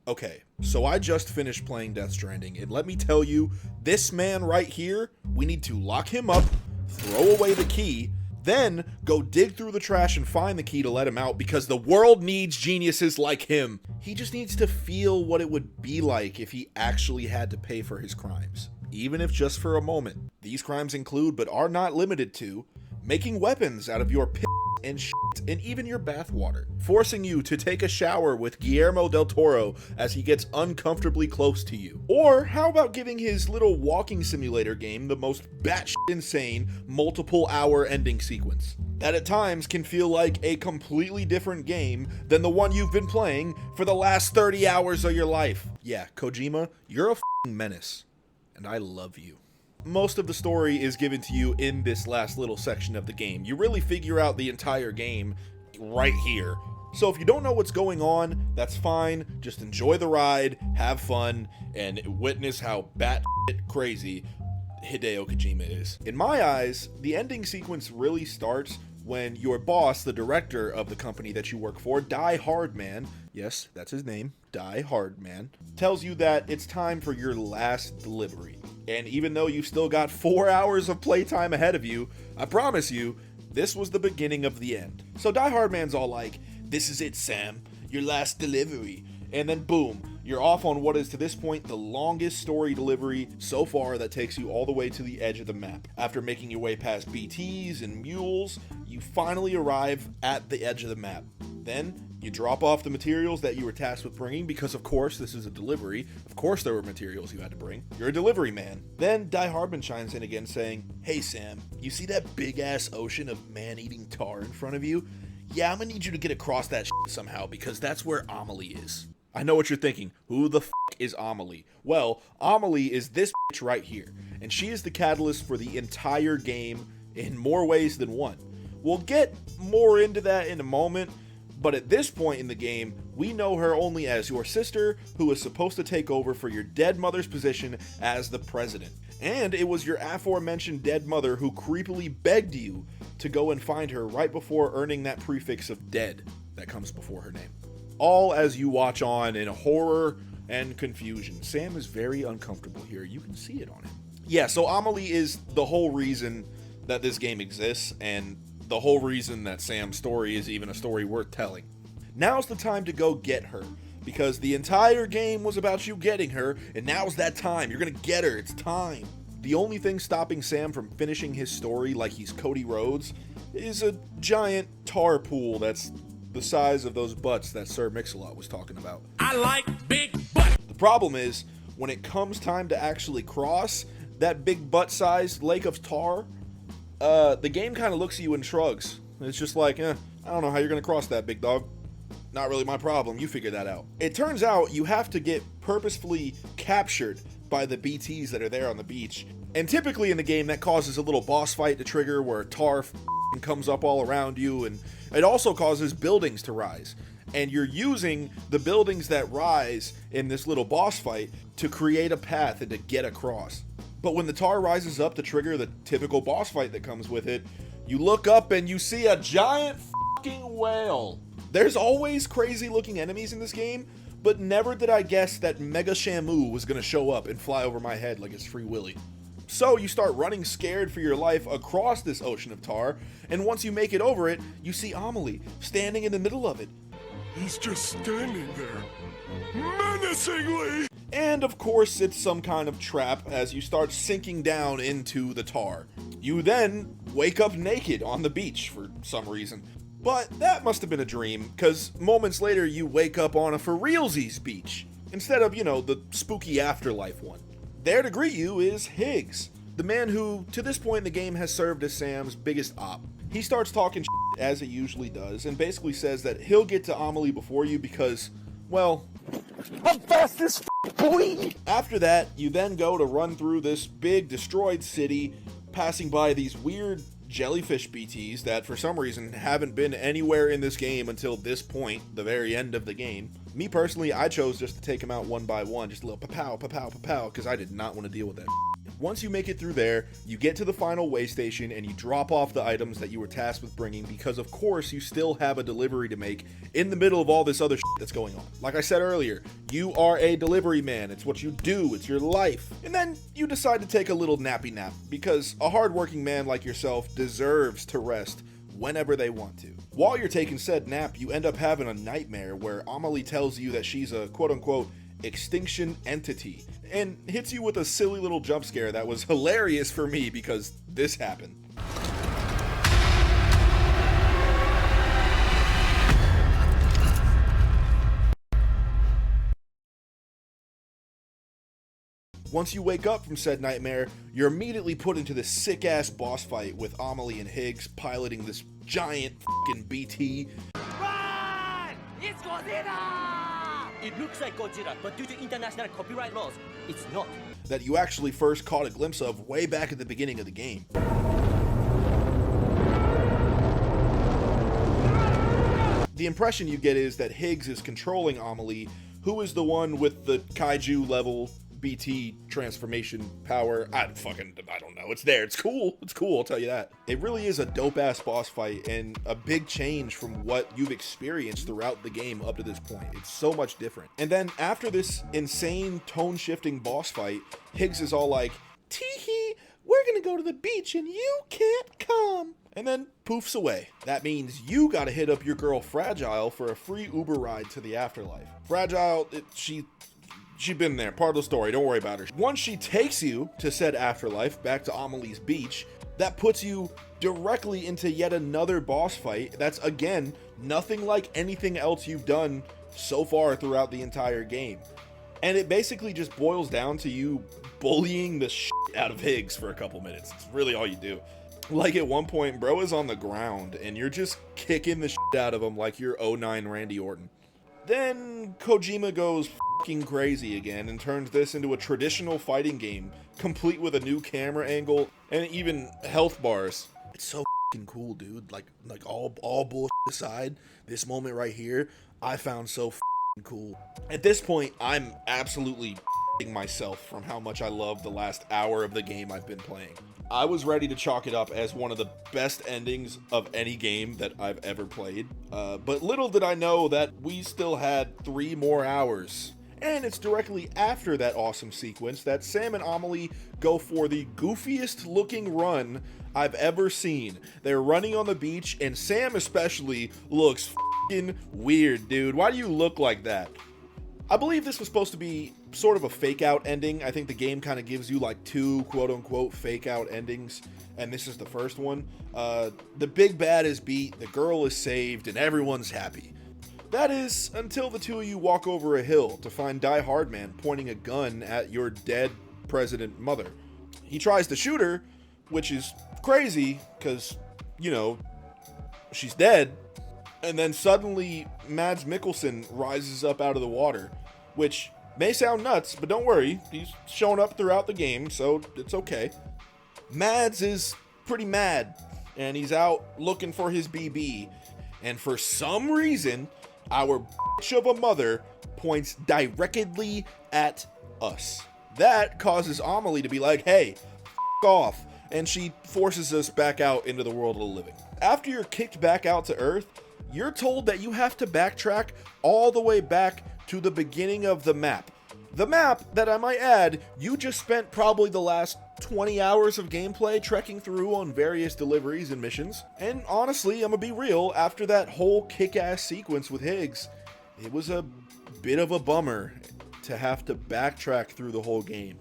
Okay, so I just finished playing Death Stranding, and let me tell you, this man right here, we need to lock him up, throw away the key, then go dig through the trash and find the key to let him out, because the world needs geniuses like him. He just needs to feel what it would be like if he actually had to pay for his crimes, even if just for a moment. These crimes include, but are not limited to, making weapons out of your piss and shit, and even your bathwater, forcing you to take a shower with Guillermo del Toro as he gets uncomfortably close to you. Or how about giving his little walking simulator game the most batshit insane multiple hour ending sequence that at times can feel like a completely different game than the one you've been playing for the last 30 hours of your life. Yeah, Kojima, you're a f***ing menace, and I love you. Most of the story is given to you in this last little section of the game. You really figure out the entire game right here. So if you don't know what's going on, that's fine. Just enjoy the ride, have fun, and witness how batshit crazy Hideo Kojima is. In my eyes, the ending sequence really starts when your boss, the director of the company that you work for, Die Hard Man, yes, that's his name, Die Hard Man, tells you that it's time for your last delivery. And even though you've still got 4 hours of playtime ahead of you, I promise you, this was the beginning of the end. So Die Hard Man's all like, "This is it, Sam, your last delivery." And then boom, you're off on what is to this point the longest story delivery so far that takes you all the way to the edge of the map. After making your way past BTs and mules, you finally arrive at the edge of the map. Then you drop off the materials that you were tasked with bringing, because of course this is a delivery. Of course there were materials you had to bring. You're a delivery man. Then Die Hardman chimes in again saying, "Hey Sam, you see that big ass ocean of man-eating tar in front of you? Yeah, I'm gonna need you to get across that shit somehow, because that's where Amelie is." I know what you're thinking. Who the f*** is Amelie? Well, Amelie is this bitch right here, and she is the catalyst for the entire game in more ways than one. We'll get more into that in a moment, but at this point in the game, we know her only as your sister, who is supposed to take over for your dead mother's position as the president. And it was your aforementioned dead mother who creepily begged you to go and find her right before earning that prefix of dead that comes before her name. All as you watch on in horror and confusion. Sam is very uncomfortable here. You can see it on him. Yeah, so Amelie is the whole reason that this game exists, and the whole reason that Sam's story is even a story worth telling. Now's the time to go get her, because the entire game was about you getting her, and now's that time. You're gonna get her. It's time. The only thing stopping Sam from finishing his story like he's Cody Rhodes is a giant tar pool that's the size of those butts that Sir Mix-a-Lot was talking about. I like big butts. The problem is, when it comes time to actually cross that big butt-sized lake of tar, the game kind of looks at you and shrugs. It's just like, I don't know how you're gonna cross that, big dog. Not really my problem, you figure that out. It turns out you have to get purposefully captured by the BTs that are there on the beach. And typically in the game, that causes a little boss fight to trigger where tar comes up all around you, and it also causes buildings to rise. And you're using the buildings that rise in this little boss fight to create a path and to get across. But when the tar rises up to trigger the typical boss fight that comes with it, you look up and you see a giant fucking whale. There's always crazy looking enemies in this game, but never did I guess that Mega Shamu was gonna show up and fly over my head like it's Free Willy. So you start running scared for your life across this ocean of tar, and once you make it over it, you see Amelie standing in the middle of it. He's just standing there, menacingly. And of course, it's some kind of trap as you start sinking down into the tar. You then wake up naked on the beach for some reason. But that must have been a dream, because moments later you wake up on a for realsies beach, instead of, the spooky afterlife one. There to greet you is Higgs, the man who, to this point in the game, has served as Sam's biggest op. He starts talking shit, as he usually does, and basically says that he'll get to Amelie before you because, well, I'm fast as boy. After that, you then go to run through this big destroyed city, passing by these weird jellyfish BTs that for some reason haven't been anywhere in this game until this point, the very end of the game. Me personally, I chose just to take them out one by one, just a little pa-pow, pa-pow, pa-pow, because I did not want to deal with that. Once you make it through there, you get to the final way station and you drop off the items that you were tasked with bringing, because of course you still have a delivery to make in the middle of all this other shit that's going on. Like I said earlier, you are a delivery man. It's what you do. It's your life. And then you decide to take a little nappy nap, because a hardworking man like yourself deserves to rest whenever they want to. While you're taking said nap, you end up having a nightmare where Amelie tells you that she's a quote-unquote extinction entity, and hits you with a silly little jump scare that was hilarious for me because this happened. Once you wake up from said nightmare, you're immediately put into this sick-ass boss fight with Amelie and Higgs piloting this giant f***ing BT. Run! It's Godzilla! It looks like Godzilla, but due to international copyright laws, it's not. That you actually first caught a glimpse of way back at the beginning of the game. The impression you get is that Higgs is controlling Amelie, who is the one with the kaiju level BT transformation power. I don't know. It's there. It's cool. It's cool, I'll tell you that. It really is a dope-ass boss fight and a big change from what you've experienced throughout the game up to this point. It's so much different. And then after this insane tone-shifting boss fight, Higgs is all like, "Tee-hee, we're gonna go to the beach and you can't come." And then poofs away. That means you gotta hit up your girl Fragile for a free Uber ride to the afterlife. Fragile, she'd been there, part of the story, don't worry about her. Once she takes you to said afterlife, back to Amelie's beach, that puts you directly into yet another boss fight that's, again, nothing like anything else you've done so far throughout the entire game. And it basically just boils down to you bullying the shit out of Higgs for a couple minutes. It's really all you do. Like at one point, bro is on the ground and you're just kicking the shit out of him like you're 09 Randy Orton. Then Kojima goes f***ing crazy again and turns this into a traditional fighting game, complete with a new camera angle and even health bars. It's so f***ing cool, dude. Like all bullshit aside, this moment right here, I found so f***ing cool. At this point, I'm absolutely f***ing myself from how much I love the last hour of the game I've been playing. I was ready to chalk it up as one of the best endings of any game that I've ever played, but little did I know that we still had 3 more hours. And it's directly after that awesome sequence that Sam and Amelie go for the goofiest looking run I've ever seen. They're running on the beach, and Sam especially looks f***ing weird, dude. Why do you look like that? I believe this was supposed to be sort of a fake out ending. I think the game kind of gives you like 2 quote-unquote fake out endings, and this is the first one. The big bad is beat, the girl is saved, and everyone's happy. That is until the 2 of you walk over a hill to find Die Hard Man pointing a gun at your dead president mother. He tries to shoot her, which is crazy because, you know, she's dead. And then suddenly Mads Mikkelsen rises up out of the water, which may sound nuts, but don't worry, he's shown up throughout the game, so it's okay. Mads is pretty mad, and he's out looking for his BB, and for some reason, our bitch of a mother points directly at us. That causes Amelie to be like, "Hey, f*** off," and she forces us back out into the world of the living. After you're kicked back out to Earth, you're told that you have to backtrack all the way back to the beginning of the map. The map that, I might add, you just spent probably the last 20 hours of gameplay trekking through on various deliveries and missions. And honestly, I'm gonna be real, after that whole kick-ass sequence with Higgs, it was a bit of a bummer to have to backtrack through the whole game.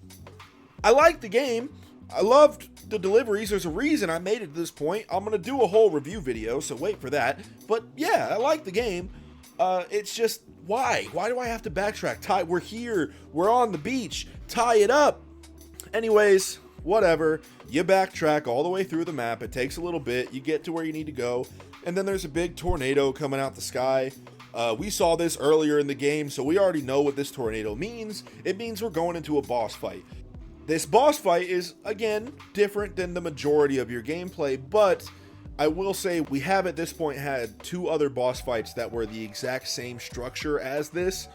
I liked the game. I loved the deliveries. There's a reason I made it to this point. I'm gonna do a whole review video, so wait for that. But yeah, I like the game. It's just, why? Why do I have to backtrack? We're here. We're on the beach. Tie it up. Anyways, whatever. You backtrack all the way through the map. It takes a little bit. You get to where you need to go. And then there's a big tornado coming out the sky. We saw this earlier in the game, so we already know what this tornado means. It means we're going into a boss fight. This boss fight is, again, different than the majority of your gameplay, but I will say we have at this point had 2 other boss fights that were the exact same structure as this.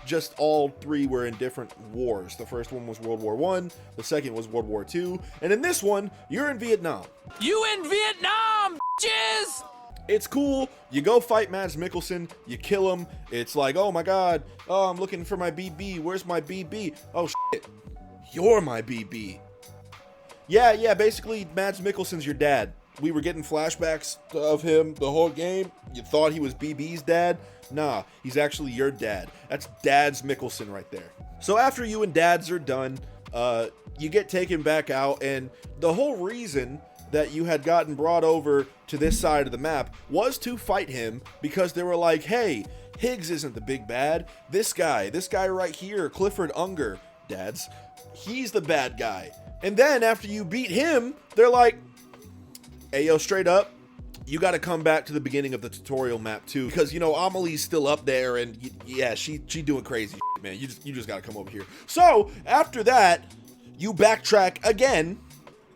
just all three were in different wars. The first one was World War I, the second was World War II, and in this one, you're in Vietnam. You in Vietnam, bitches! It's cool. You go fight Mads Mikkelsen, you kill him. It's like, oh my god, oh, I'm looking for my BB. Where's my BB? Oh shit, you're my BB. Yeah, basically Mads Mikkelsen's your dad. We were getting flashbacks of him the whole game. You thought he was BB's dad? Nah, he's actually your dad. That's Dad's Mikkelsen right there. So after you and Dads are done, you get taken back out, and the whole reason that you had gotten brought over to this side of the map was to fight him, because they were like, hey, Higgs isn't the big bad. This guy right here, Clifford Unger, Dads, he's the bad guy. And then after you beat him, they're like, hey, yo, straight up, you got to come back to the beginning of the tutorial map too, because, you know, Amelie's still up there, and yeah, she doing crazy shit, man. You just got to come over here. So after that, you backtrack again.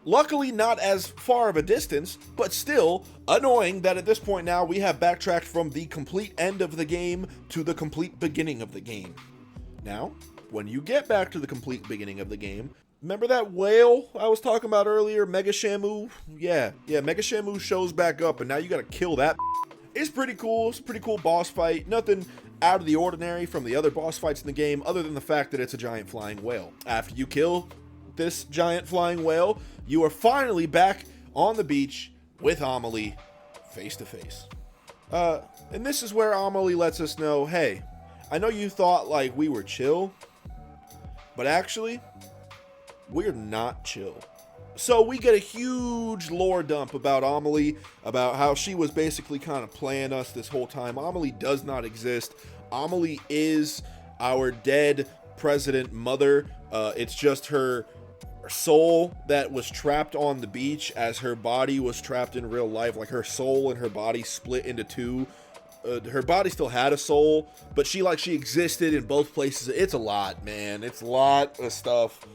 Luckily, not as far of a distance, but still annoying that at this point now we have backtracked from the complete end of the game to the complete beginning of the game. Now, when you get back to the complete beginning of the game, remember that whale I was talking about earlier, Mega Shamu? Yeah, Mega Shamu shows back up, and now you gotta kill that. It's pretty cool. It's a pretty cool boss fight. Nothing out of the ordinary from the other boss fights in the game, other than the fact that it's a giant flying whale. After you kill this giant flying whale, you are finally back on the beach with Amelie, face to face. And this is where Amelie lets us know, hey, I know you thought like we were chill, but actually, we're not chill. So we get a huge lore dump about Amelie, about how she was basically kind of playing us this whole time. Amelie does not exist. Amelie is our dead president mother. It's just her soul that was trapped on the beach as her body was trapped in real life. Like her soul and her body split into two. Her body still had a soul, but she existed in both places. It's a lot, man. It's a lot of stuff.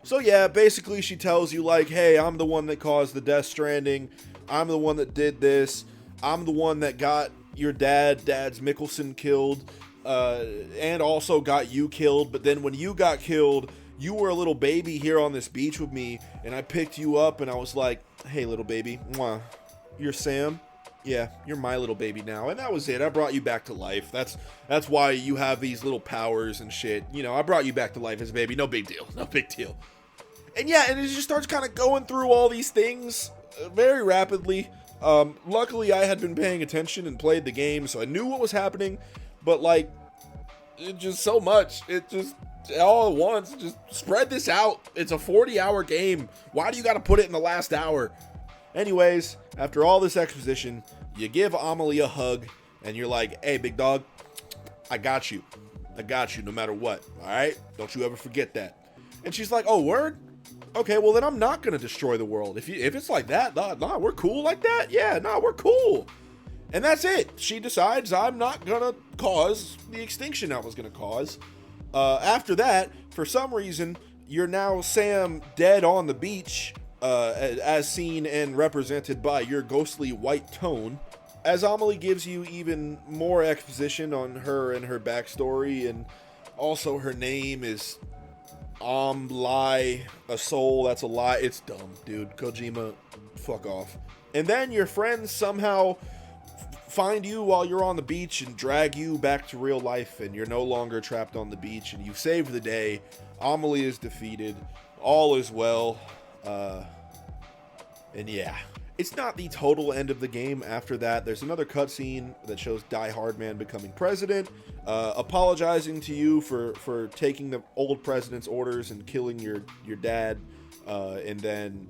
So yeah, basically she tells you like, hey, I'm the one that caused the Death Stranding. I'm the one that did this. I'm the one that got your Dad's Mikkelsen killed, and also got you killed. But then when you got killed, you were a little baby here on this beach with me, and I picked you up and I was like, hey, little baby, mwah, you're Sam. Yeah, you're my little baby now. And that was it. I brought you back to life. That's why you have these little powers and shit. You know, I brought you back to life as a baby. No big deal. No big deal. And yeah, and it just starts kind of going through all these things very rapidly. Luckily, I had been paying attention and played the game, so I knew what was happening. But, like, it just so much. It just, all at once, just spread this out. It's a 40-hour game. Why do you got to put it in the last hour? Anyways, after all this exposition, you give Amelie a hug, and you're like, hey, big dog, I got you. I got you no matter what, all right? Don't you ever forget that. And she's like, oh, word? Okay, well, then I'm not going to destroy the world. If it's like that, nah, we're cool like that? Yeah, nah, we're cool. And that's it. She decides I'm not going to cause the extinction I was going to cause. After that, for some reason, you're now Sam dead on the beach, as seen and represented by your ghostly white tone, as Amelie gives you even more exposition on her and her backstory, and also her name is Amelie, a soul, that's a lie. It's dumb, dude. Kojima, fuck off. And then your friends somehow find you while you're on the beach and drag you back to real life, and you're no longer trapped on the beach, and you've saved the day. Amelie is defeated. All is well. And yeah, it's not the total end of the game. After that, there's another cutscene that shows Die Hard Man becoming president, apologizing to you for taking the old president's orders and killing your dad. And then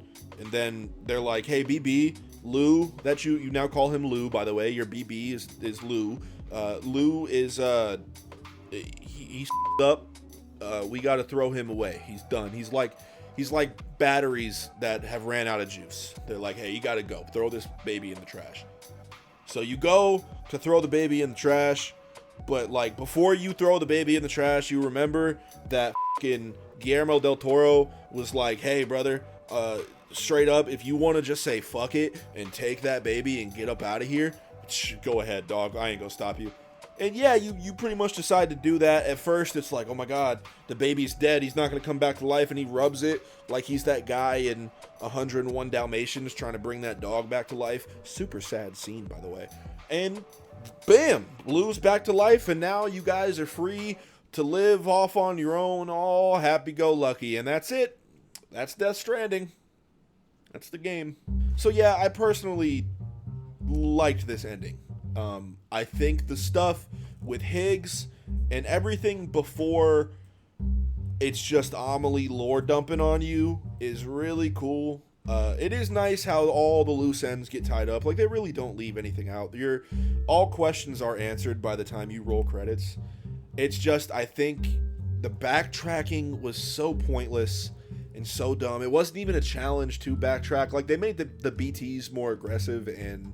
they're like, hey, BB, Lou, that you now call him Lou, by the way. Your BB is Lou. Lou is he's up. We got to throw him away. He's done. He's like batteries that have ran out of juice. They're like, hey, you gotta go. Throw this baby in the trash. So you go to throw the baby in the trash, but like before you throw the baby in the trash, you remember that fucking Guillermo del Toro was like, hey, brother, straight up, if you want to just say fuck it and take that baby and get up out of here, go ahead, dog. I ain't gonna stop you. And yeah, you pretty much decide to do that. At first, it's like, oh my god, the baby's dead. He's not going to come back to life. And he rubs it like he's that guy in 101 Dalmatians trying to bring that dog back to life. Super sad scene, by the way. And bam, Blue's back to life. And now you guys are free to live off on your own, all happy-go-lucky. And that's it. That's Death Stranding. That's the game. So yeah, I personally liked this ending. I think the stuff with Higgs and everything before it's just Amelie lore dumping on you is really cool. It is nice how all the loose ends get tied up. Like, they really don't leave anything out. All questions are answered by the time you roll credits. It's just, I think the backtracking was so pointless and so dumb. It wasn't even a challenge to backtrack. Like, they made the BTs more aggressive and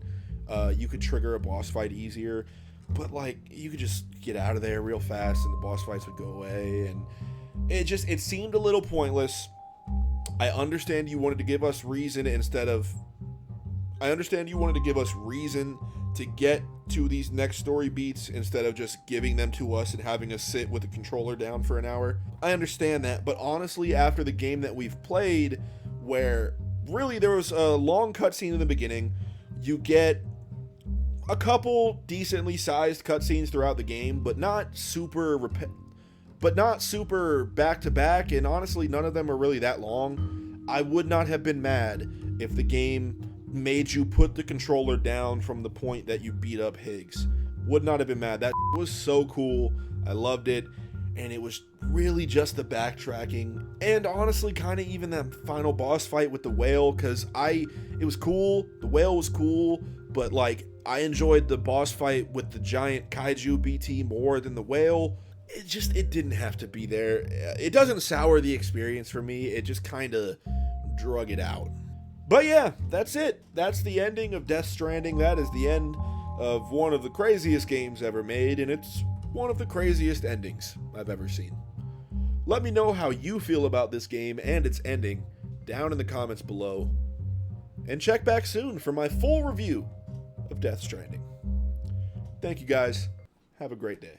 you could trigger a boss fight easier, but like you could just get out of there real fast and the boss fights would go away, and it seemed a little pointless. I understand you wanted to give us reason to get to these next story beats instead of just giving them to us and having us sit with the controller down for an hour. I understand that, but honestly, after the game that we've played, where really there was a long cutscene in the beginning, you get a couple decently sized cutscenes throughout the game, but not super back to back, and honestly none of them are really that long. I would not have been mad if the game made you put the controller down from the point that you beat up Higgs. Would not have been mad. That was so cool. I loved it, and it was really just the backtracking, and honestly kind of even that final boss fight with the whale, because it was cool. The whale was cool, but like I enjoyed the boss fight with the giant kaiju BT more than the whale. It didn't have to be there. It doesn't sour the experience for me. It just kind of drug it out. But yeah, that's it. That's the ending of Death Stranding. That is the end of one of the craziest games ever made, and it's one of the craziest endings I've ever seen. Let me know how you feel about this game and its ending down in the comments below. And check back soon for my full review of Death Stranding. Thank you guys. Have a great day.